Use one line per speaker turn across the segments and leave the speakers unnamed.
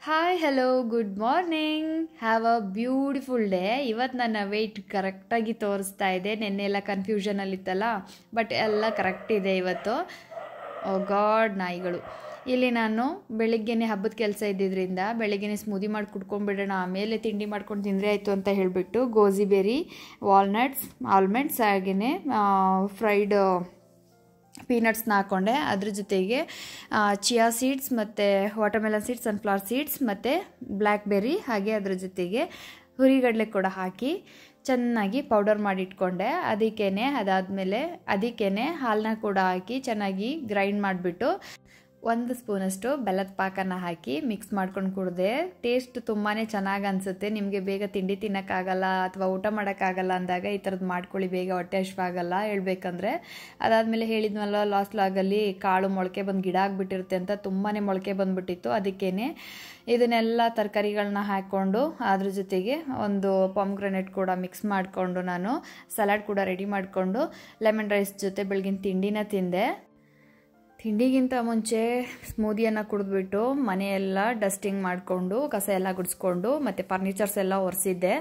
Hi hello good morning, have a beautiful day. ಇವತ್ತು ನನ್ನ weight ಕರೆಕ್ಟಾಗಿ ತೋರಿಸ್ತಾ ಇದೆ. ನೆನ್ನೆ ಎಲ್ಲ ಕನ್ಫ್ಯೂಷನಲ್ಲಿತ್ತಲ್ಲ, ಬಟ್ ಎಲ್ಲ ಕರೆಕ್ಟ್ ಇದೆ ಇವತ್ತು. ಓ ಗಾಡ್ ನಾಯಿಗಳು. ಇಲ್ಲಿ ನಾನು ಬೆಳಿಗ್ಗೆನೇ ಹಬ್ಬದ ಕೆಲಸ ಇದ್ದಿದ್ದರಿಂದ ಬೆಳಿಗ್ಗೆನೇ ಸ್ಮೂದಿ ಮಾಡಿ ಕುಡ್ಕೊಂಡ್ಬಿಡೋಣ, ಆಮೇಲೆ ತಿಂಡಿ ಮಾಡ್ಕೊಂಡು ತಿಂದರೆ ಆಯಿತು ಅಂತ ಹೇಳಿಬಿಟ್ಟು ಗೋಜಿಬೇರಿ, ವಾಲ್ನಟ್ಸ್, ಆಲ್ಮಂಡ್ಸ್ ಹಾಗೆಯೇ ಫ್ರೈಡ್ ಪೀನಟ್ಸ್ನ ಹಾಕ್ಕೊಂಡೆ. ಅದ್ರ ಜೊತೆಗೆ ಚಿಯಾ ಸೀಡ್ಸ್ ಮತ್ತು ವಾಟರ್ಮೆಲನ್ ಸೀಡ್ಸ್, ಸನ್ಫ್ಲವರ್ ಸೀಡ್ಸ್ ಮತ್ತು ಬ್ಲ್ಯಾಕ್ಬೆರ್ರಿ, ಹಾಗೆ ಅದ್ರ ಜೊತೆಗೆ ಹುರಿಗಡಲೆ ಕೂಡ ಹಾಕಿ ಚೆನ್ನಾಗಿ ಪೌಡರ್ ಮಾಡಿ ಇಟ್ಕೊಂಡೆ. ಅದಕ್ಕೇ ಹಾಲನ್ನ ಕೂಡ ಹಾಕಿ ಚೆನ್ನಾಗಿ ಗ್ರೈಂಡ್ ಮಾಡಿಬಿಟ್ಟು 1 ಸ್ಪೂನಷ್ಟು ಬೆಲ್ಲದ ಪಾಕನ ಹಾಕಿ ಮಿಕ್ಸ್ ಮಾಡ್ಕೊಂಡು ಕುಡಿದೆ. ಟೇಸ್ಟ್ ತುಂಬಾ ಚೆನ್ನಾಗಿ ಅನಿಸುತ್ತೆ. ನಿಮಗೆ ಬೇಗ ತಿಂಡಿ ತಿನ್ನೋಕ್ಕಾಗಲ್ಲ ಅಥವಾ ಊಟ ಮಾಡೋಕ್ಕಾಗಲ್ಲ ಅಂದಾಗ ಈ ಥರದ್ದು ಮಾಡ್ಕೊಳ್ಳಿ, ಬೇಗ ಹೊಟ್ಟೆ ಹಶ್ವಾಗಲ್ಲ ಹೇಳ್ಬೇಕಂದ್ರೆ. ಅದಾದಮೇಲೆ ಹೇಳಿದ್ನಲ್ಲ, ಲಾಸ್ಟ್ ಲಾಗಲ್ಲಿ ಕಾಳು ಮೊಳಕೆ ಬಂದು ಗಿಡ ಆಗಿಬಿಟ್ಟಿರುತ್ತೆ ಅಂತ, ತುಂಬಾ ಮೊಳಕೆ ಬಂದುಬಿಟ್ಟಿತ್ತು. ಅದಕ್ಕೇ ಇದನ್ನೆಲ್ಲ ತರಕಾರಿಗಳನ್ನ ಹಾಕ್ಕೊಂಡು ಅದ್ರ ಜೊತೆಗೆ ಒಂದು ಪಾಮ್ಗ್ರಾನೇಟ್ ಕೂಡ ಮಿಕ್ಸ್ ಮಾಡಿಕೊಂಡು ನಾನು ಸಲಾಡ್ ಕೂಡ ರೆಡಿ ಮಾಡಿಕೊಂಡು ಲೆಮನ್ ರೈಸ್ ಜೊತೆ ಬೆಳಗಿನ ತಿಂಡಿನ ತಿಂದೆ. ತಿಂಡಿಗಿಂತ ಮುಂಚೆ ಸ್ಮೂದಿಯನ್ನು ಕುಡಿದ್ಬಿಟ್ಟು ಮನೆಯೆಲ್ಲ ಡಸ್ಟಿಂಗ್ ಮಾಡಿಕೊಂಡು ಕಸ ಎಲ್ಲ ಗುಡಿಸ್ಕೊಂಡು ಮತ್ತು ಫರ್ನಿಚರ್ಸ್ ಎಲ್ಲ ಒರೆಸಿದ್ದೆ.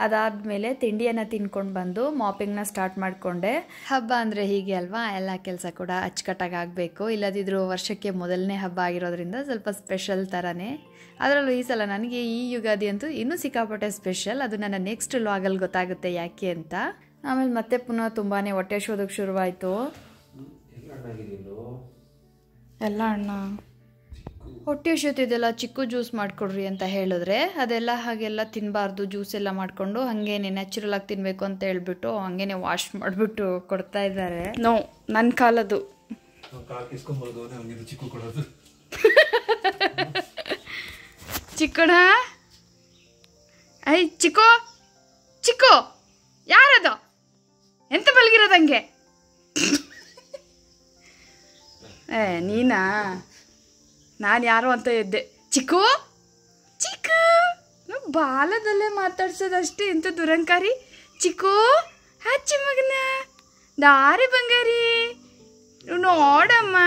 ಅದಾದಮೇಲೆ ತಿಂಡಿಯನ್ನು ತಿನ್ಕೊಂಡು ಬಂದು ಮಾಪಿಂಗ್ನ ಸ್ಟಾರ್ಟ್ ಮಾಡಿಕೊಂಡೆ. ಹಬ್ಬ ಅಂದರೆ ಹೀಗೆ ಅಲ್ವಾ, ಎಲ್ಲ ಕೆಲಸ ಕೂಡ ಅಚ್ಚುಕಟ್ಟಾಗಿ ಆಗಬೇಕು. ಇಲ್ಲದಿದ್ದರೂ ವರ್ಷಕ್ಕೆ ಮೊದಲನೇ ಹಬ್ಬ ಆಗಿರೋದ್ರಿಂದ ಸ್ವಲ್ಪ ಸ್ಪೆಷಲ್ ಥರನೇ. ಅದರಲ್ಲೂ ಈ ಸಲ ನನಗೆ ಈ ಯುಗಾದಿ ಅಂತೂ ಇನ್ನೂ ಸಿಕ್ಕಾಪಟ್ಟೆ ಸ್ಪೆಷಲ್. ಅದು ನನ್ನ ನೆಕ್ಸ್ಟ್ ಲಾಗಲ್ಲಿ ಗೊತ್ತಾಗುತ್ತೆ ಯಾಕೆ ಅಂತ. ಆಮೇಲೆ ಮತ್ತೆ ಪುನಃ ತುಂಬಾ ಹೊಟ್ಟೆ ಶೋಧಕ್ಕೆ ಶುರುವಾಯಿತು. ಎಲ್ಲ ಅಣ್ಣ ಹೊಟ್ಟೆ ಹಸಿತಿದೆಲ್ಲ, ಚಿಕ್ಕು ಜ್ಯೂಸ್ ಮಾಡಿಕೊಡ್ರಿ ಅಂತ ಹೇಳಿದ್ರೆ ಅದೆಲ್ಲ ಹಾಗೆಲ್ಲ ತಿನ್ನಬಾರ್ದು, ಜ್ಯೂಸ್ ಎಲ್ಲ ಮಾಡಿಕೊಂಡು ಹಾಗೇನೆ ನ್ಯಾಚುರಲ್ ಆಗಿ ತಿನ್ನಬೇಕು ಅಂತ ಹೇಳ್ಬಿಟ್ಟು ಹಾಗೇನೆ ವಾಶ್ ಮಾಡಿಬಿಟ್ಟು ಕೊಡ್ತಾ ಇದ್ದಾರೆ. ನೋ, ನನ್ನ ಕಾಲದು ಚಿಕ್ಕಣ. ಐ ಚಿಕ್ಕೋ ಚಿಕ್ಕೋ, ಯಾರದು ಎಂತ ಬಲ್ಗಿರೋದಂಗೆ? ನೀನಾ? ನಾನು ಯಾರು ಅಂತ ಇದ್ದೆ. ಚಿಕ್ಕು ಚಿಕ್ಕು, ಬಾಲದಲ್ಲೇ ಮಾತಾಡ್ಸೋದಷ್ಟೇ, ಇಂಥ ದುರಂಕಾರಿ. ಚಿಕ್ಕು ಹಚ್ಚಿ ಮಗನ, ದಾರಿ ಬಂಗಾರಿ ನೋಡಮ್ಮ.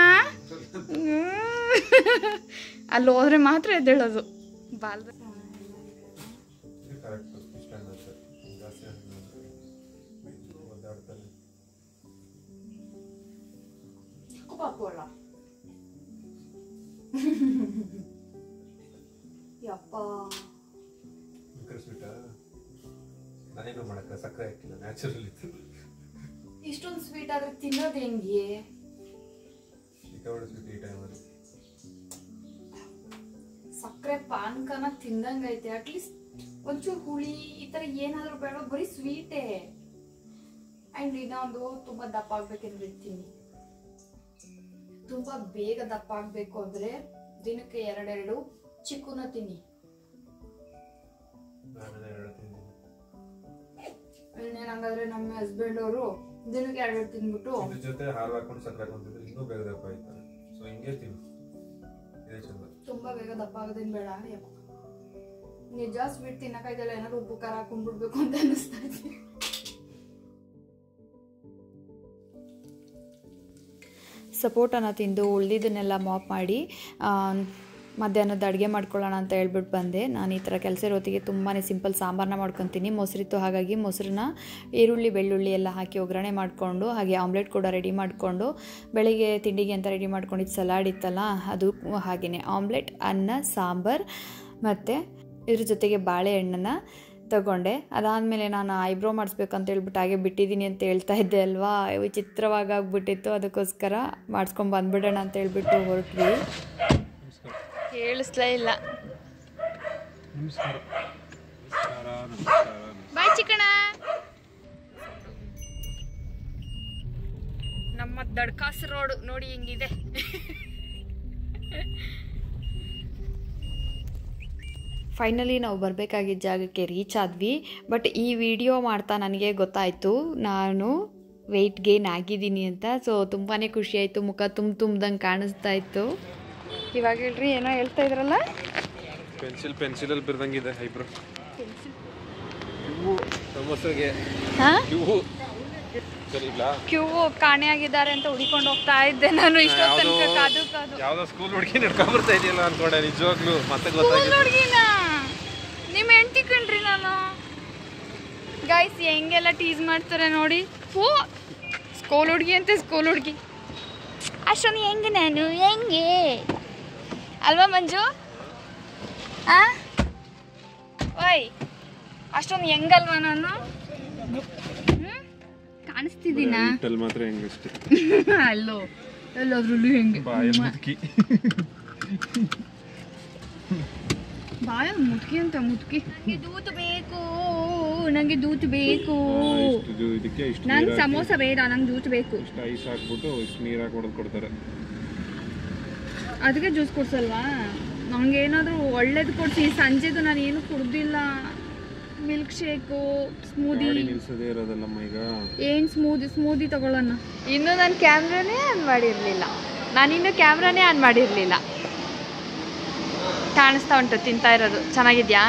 ಅಲ್ಲಿ ಹೋದ್ರೆ ಮಾತ್ರ ಎದ್ದೇಳೋದು ಬಾಲದ. ಇಷ್ಟೊಂದು ಸ್ವೀಟ್ ಆದ್ರೆ ತಿನ್ನೋದು ಹೆಂಗೆ? ಸಕ್ಕರೆ ಪಾನಕನ ತಿಂದಂಗೈತೆ. ಅಟ್ಲೀಸ್ಟ್ ಒಂಚೂರು ಹುಳಿ ಈ ತರ ಏನಾದ್ರು ಬೇಡ, ಬರೀ ಸ್ವೀಟೇ. ಅಂಡ್ ಇನ್ನೊಂದು ತುಂಬಾ ದಪ್ಪ ಆಗ್ಬೇಕೆಂದ್ರೆ ತಿನ್ನಿ. ತುಂಬಾ ಬೇಗ ದಪ್ಪ ಆಗ್ಬೇಕು ಅಂದ್ರೆ ದಿನಕ್ಕೆ 2 ಚಿಕ್ಕುನ ತಿನ್ನಿ. ಹಂಗಾದ್ರೆ ನಮ್ಮ ಹಸ್ಬೆಂಡ್ ಅವರು ದಿನಕ್ಕೆ 2 ತಿನ್ಬಿಟ್ಟು ತುಂಬಾ ಬೇಗ ದಪ್ಪ ಆಗೋದೇನ್ ಬೇಡ. ನಿಜ ಸ್ವೀಟ್ ತಿನ್ನಕಾಯ್ದಲ್ಲ, ಏನಾದ್ರು ಉಪ್ಪು ಖಾರ ಹಾಕೊಂಡ್ಬಿಡ್ಬೇಕು ಅಂತ ಅನಿಸ್ತಾ ಇದೆ. ಸಪೋಟನ ತಿಂದು ಉಳಿದಿದ್ದನ್ನೆಲ್ಲ ಮಾಪ್ ಮಾಡಿ ಮಧ್ಯಾಹ್ನದ ಅಡುಗೆ ಮಾಡ್ಕೊಳ್ಳೋಣ ಅಂತ ಹೇಳ್ಬಿಟ್ಟು ಬಂದೆ. ನಾನು ಈ ಥರ ಕೆಲಸ ಇರೋತ್ತಿಗೆ ತುಂಬಾ ಸಿಂಪಲ್ ಸಾಂಬಾರನ್ನ ಮಾಡ್ಕೊತೀನಿ. ಮೊಸರಿತ್ತು, ಹಾಗಾಗಿ ಮೊಸರನ್ನ ಈರುಳ್ಳಿ ಬೆಳ್ಳುಳ್ಳಿ ಎಲ್ಲ ಹಾಕಿ ಒಗ್ಗರಣೆ ಮಾಡಿಕೊಂಡು ಹಾಗೆ ಆಮ್ಲೆಟ್ ಕೂಡ ರೆಡಿ ಮಾಡಿಕೊಂಡು ಬೆಳಿಗ್ಗೆ ತಿಂಡಿಗೆ ಅಂತ ರೆಡಿ ಮಾಡ್ಕೊಂಡಿದ್ದು ಸಲಾಡ್ ಇತ್ತಲ್ಲ, ಅದು ಹಾಗೆಯೇ ಆಮ್ಲೆಟ್, ಅನ್ನ, ಸಾಂಬಾರು ಮತ್ತು ಇದ್ರ ಜೊತೆಗೆ ಬಾಳೆಹಣ್ಣನ್ನು ತಗೊಂಡೆ. ಅದಾದಮೇಲೆ ನಾನು ಐಬ್ರೋ ಮಾಡಿಸ್ಬೇಕಂತ ಹೇಳ್ಬಿಟ್ಟು ಹಾಗೆ ಬಿಟ್ಟಿದ್ದೀನಿ ಅಂತ ಹೇಳ್ತಾ ಇದ್ದೆ ಅಲ್ವಾ, ವಿಚಿತ್ರವಾಗಿ ಆಗ್ಬಿಟ್ಟಿತ್ತು. ಅದಕ್ಕೋಸ್ಕರ ಮಾಡಿಸ್ಕೊಂಡು ಬಂದ್ಬಿಡೋಣ ಅಂತ ಹೇಳ್ಬಿಟ್ಟು ಹೊರಟ್ವಿ. ಕೇಳಿಸ್ಲೇ ಇಲ್ಲ. ಬಾಯ್ ಚಿಕ್ಕಣ. ನಮ್ಮ ದಡ್ಕಾಸ್ ರೋಡ್ ನೋಡಿ ಹೆಂಗಿದೆ. ಫೈನಲಿ ನಾವು ಬರಬೇಕಾಗಿದ್ದ ಜಾಗಕ್ಕೆ ರೀಚ್ ಆದ್ವಿ. ಬಟ್ ಈ ವಿಡಿಯೋ ಮಾಡ್ತಾ ನನಗೆ ಗೊತ್ತಾಯಿತು ನಾನು ವೆಯ್ಟ್ ಗೇನ್ ಆಗಿದ್ದೀನಿ ಅಂತ. ಸೊ ತುಂಬಾ ಖುಷಿಯಾಯಿತು, ಮುಖ ತುಂಬ್ದಂಗೆ ಕಾಣಿಸ್ತಾ ಇತ್ತು. ಇವಾಗ ಹೇಳ್ರಿ, ಏನೋ ಹೇಳ್ತಾ ಇದ್ರಲ್ಲ?
ಪೆನ್ಸಿಲಲ್ಲಿ ಬಿರ್ದಂಗಿದೆ ಐಬ್ರೋ.
ಕ್ಯೂ ಕಾಣೆಯಾಗಿದ್ದಾರೆ ಅಂತ ಹುಡಿಕೊಂಡು ಹೋಗ್ತಾ ಇದ್ದೆ ನಾನು ಇಷ್ಟೊತ್ತು ತನಕ ಕಾದು
ಯಾವ್ದೋ ಸ್ಕೂಲ್ ಹುಡುಗಿ ನಡ್ಕೊಂಡ್ ಬರ್ತಾ ಇದೆಯಲ್ಲ ಅನ್ಕೊಂಡೆ ನಿಜವಾಗ್ಲೂ ಮತ್ತೆ ಗೊತ್ತಾಗಿಲ್ಲ
ಹುಡುಗಿನ ನಿಮ್ಮ ಹೆಂಡತಿ ಕಣ್ರಿ ನಾನು ಗೈಸ್ ಹೆಂಗೆಲ್ಲ ಟೀಸ್ ಮಾಡ್ತಾರೆ ನೋಡಿ ಓ ಸ್ಕೂಲ್ ಹುಡುಗಿ ಅಂತೆ ಸ್ಕೂಲ್ ಹುಡುಗಿ ಅಷ್ಟೊಂದು ಹೆಂಗೆ ನಾನು ಹೆಂಗೆ ಅಲ್ವಾ ಮಂಜು ಆ ಓಯ್ ಅಷ್ಟೊಂದು ಹೆಂಗಲ್ವಾ ನಾನು ಕಾಣಿಸ್ತಿದ್ದೀನಾ
ಮಾತ್ರ ಹೆಂಗಷ್ಟೇ
ಅಲ್ಲೋ ಎಲ್ಲಾದ್ರಲ್ಲೂ ಹೆಂಗೆ ಬಾಯ ಮುದುಕಿ ಅಂತ ಮುದುಕಿ ನಂಗೆ ದೂತ್ ಬೇಕು ನಂಗೆ ದೂತ್ ಬೇಕು ನಂಗೆ ಸಮೋಸ ಬೇಡ ನಂಗೆ ದೂತ್ ಬೇಕು
ಐಸ್ ಹಾಕ್ಬಿಟ್ಟು ಇಷ್ಟು ನೀರು ಹಾಕಿ ಹೊಡೆದು ಕೊಡ್ತಾರೆ
ಅದಕ್ಕೆ ಜ್ಯೂಸ್ ಕೊಡ್ಸಲ್ವಾ ನಂಗೆ ಏನಾದರೂ ಒಳ್ಳೇದು ಕೊಡ್ಸಿ ಸಂಜೆದು ನಾನು ಏನು ಕುಡ್ದಿಲ್ಲ ಮಿಲ್ಕ್ ಶೇಕು ಸ್ಮೂದಿ
ನಿಲ್ಸದೇ ಇರೋದಲ್ಲಮ್ಮ ಈಗ
ಏನು ಸ್ಮೂದಿ ತಗೊಳ್ಳೋಣ ಇನ್ನೂ ನಾನು ಕ್ಯಾಮ್ರಾನೇ ಆನ್ ಮಾಡಿರಲಿಲ್ಲ ನಾನಿನ್ನೂ ಕ್ಯಾಮ್ರಾನೇ ಆನ್ ಮಾಡಿರಲಿಲ್ಲ ಕಾಣಿಸ್ತಾ ಉಂಟು ತಿಂತಾ ಇರೋದು ಚೆನ್ನಾಗಿದ್ಯಾ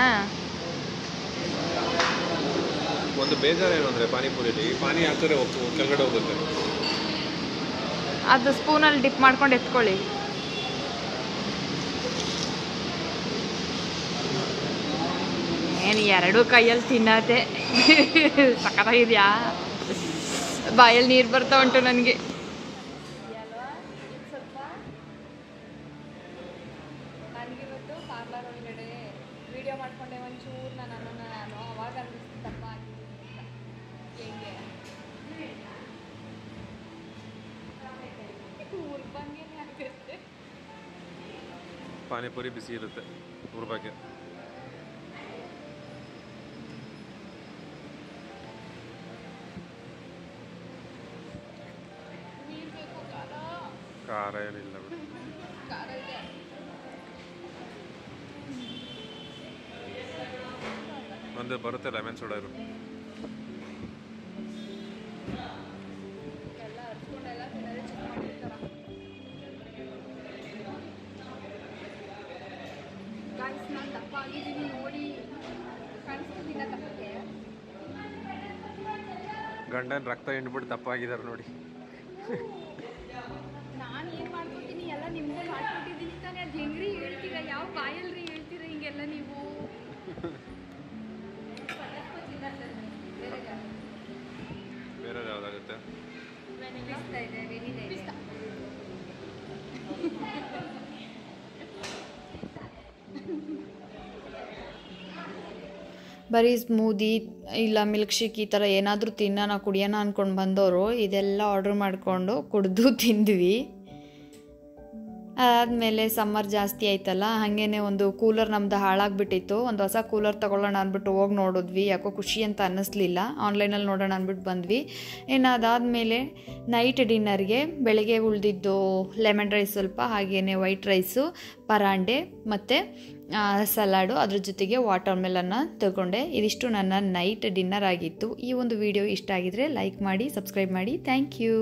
ಒಂದು ಬೇಜಾರೇನು ಅಂದರೆ ಪಾನಿಪುರಿಲಿ ಪಾನಿ ಹಾಕಿದ್ರೆ ಕೆಳಗಡೆ ಹೋಗುತ್ತೆ
ಅದು ಸ್ಪೂನಲ್ಲಿ ಡಿಪ್ ಮಾಡ್ಕೊಂಡು ಎತ್ಕೊಳ್ಳಿ ಏನು ಎರಡೂ ಕೈಯಲ್ಲಿ ತಿನ್ನತ್ತೆ ಸಖತ್ತಾಗಿದೆಯಾ ಬಾಯಲ್ಲಿ ನೀರು ಬರ್ತಾ ಉಂಟು ನನಗೆ ನನಗಿವತ್ತು ಪಾರ್ಲರ್ ಒಳಗಡೆ ವಿಡಿಯೋ ಮಾಡ್ಕೊಂಡೆ ಒಂಚೂರು ನಾನು ಅವಾಗ ಅನ್ನಿಸ್ತಪ್ಪ ಹೆಂಗೆ ಉರ್ಬಂಗೇನೆ ಆಗ್ತಿರುತ್ತೆ
ಪಾನಿಪುರಿ ಬಿಸಿ ಇರುತ್ತೆ ಉರ್ಬಕ್ಕೆ ಖಾರ ಏನಿಲ್ಲ ಬಿಡು ಒಂದು ಬರುತ್ತೆ ಲೆಮನ್ ಸೋಡಾ ಇರು ಗಂಡನ ರಕ್ತ ಹಿಂಡ್ಬಿಟ್ಟು ದಪ್ಪ ಆಗಿದ್ದಾರೆ ನೋಡಿ
ನಾನು ಏನು ಮಾಡ್ಕೊತೀನಿ ಎಲ್ಲ ನಿಮ್ಗೆ ಮಾಡ್ಕೊಟ್ಟಿದ್ದೀನಿ ತಾನೇ ಅದು ಹೆಂಗ್ರಿ ಹೇಳ್ತೀರಾ ಯಾವ ಬಾಯಲ್ರಿ ಹೇಳ್ತೀರಾ ಹಿಂಗೆಲ್ಲ ನೀವು
ಬೇರೆ ಯಾವ್ದಾಗುತ್ತೆ ಬರೀ ಸ್ಮೂದಿ ಇಲ್ಲ ಮಿಲ್ಕ್ ಶೇಕ್ ಈ ಥರ ಏನಾದರೂ ತಿನ್ನೋಣ ಕುಡಿಯೋಣ ಅಂದ್ಕೊಂಡು ಬಂದವರು ಇದೆಲ್ಲ ಆರ್ಡ್ರ್ ಮಾಡಿಕೊಂಡು ಕುಡಿದು ತಿಂದ್ವಿ. ಅದಾದಮೇಲೆ ಸಮ್ಮರ್ ಜಾಸ್ತಿ ಆಯ್ತಲ್ಲ, ಹಾಗೇ ಒಂದು ಕೂಲರ್ ನಮ್ಮದು ಹಾಳಾಗಿಬಿಟ್ಟಿತ್ತು. ಒಂದು ಹೊಸ ಕೂಲರ್ ತೊಗೊಳ್ಳೋಣ ಅಂದ್ಬಿಟ್ಟು ಹೋಗಿ ನೋಡಿದ್ವಿ. ಯಾಕೋ ಖುಷಿ ಅಂತ ಅನ್ನಿಸ್ಲಿಲ್ಲ. ಆನ್ಲೈನಲ್ಲಿ ನೋಡೋಣ ಅಂದ್ಬಿಟ್ಟು ಬಂದ್ವಿ. ಇನ್ನು ಅದಾದಮೇಲೆ ನೈಟ್ ಡಿನ್ನರ್ಗೆ ಬೆಳಗ್ಗೆ ಉಳಿದಿದ್ದು ಲೆಮನ್ ರೈಸ್ ಸ್ವಲ್ಪ, ಹಾಗೆಯೇ ವೈಟ್ ರೈಸು, ಪರಾಂಡೆ ಮತ್ತು ಸಲಾಡು, ಅದ್ರ ಜೊತೆಗೆ ವಾಟರ್ ಮೆಲನ್ನ ತಗೊಂಡೆ. ಇದಿಷ್ಟು ನನ್ನ ನೈಟ್ ಡಿನ್ನರ್ ಆಗಿತ್ತು. ಈ ಒಂದು ವಿಡಿಯೋ ಇಷ್ಟ ಆಗಿದರೆ ಲೈಕ್ ಮಾಡಿ, ಸಬ್ಸ್ಕ್ರೈಬ್ ಮಾಡಿ. Thank you.